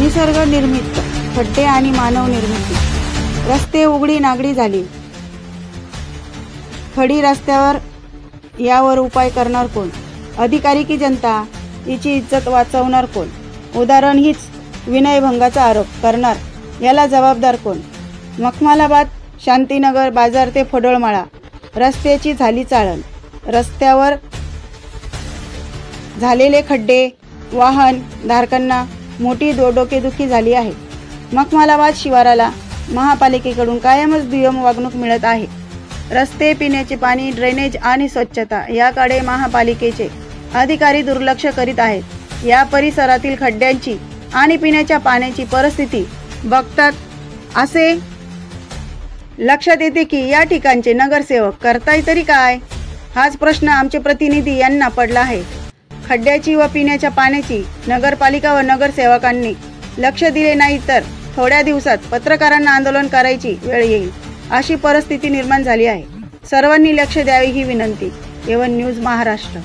निसर्ग निर्मित खड्डे आणि मानव निर्मिती, रस्ते उघडी नागडी झाली। खडी रस्त्यावर यावर उपाय करणार कोण? अधिकारी की जनता? हिची इज्जत वाचवणार कोण? उदाहरण हीच विनयभंगाचा आरोप करणार, याला जबाबदार कोण? मखमालाबाद शांतीनगर बाजार ते फडोळमाळा रस्त्याची झाली चाळण। रस्त्यावर झालेले खड्डे वाहन धारकांना मोठी डोकेदुखी झाली आहे। मखमालाबाद शिवाराला महापालिकेकडून कायमच दुय्यम वागणूक मिळत आहे। रस्ते, पिण्याचे पाणी, ड्रेनेज आणि स्वच्छता याकडे महापालिकेचे अधिकारी दुर्लक्ष करीत आहेत। या परिसरातील खड्ड्यांची आणि पिण्याच्या पाण्याची परिस्थिती बघतात असे लक्षात येते की या ठिकाणचे नगरसेवक करताय तरी काय, हाच प्रश्न आमचे प्रतिनिधी यांना पडला आहे। खड्ड्याची व पिण्याच्या पाण्याची नगरपालिका व नगरसेवकांनी लक्ष दिले नाही तर थोड्या दिवसात पत्रकारांना आंदोलन करायची वेळ येईल, अशी परिस्थिती निर्माण झाली आहे। सर्वांनी लक्ष द्यावे ही विनंती। A1 news Maharashtra.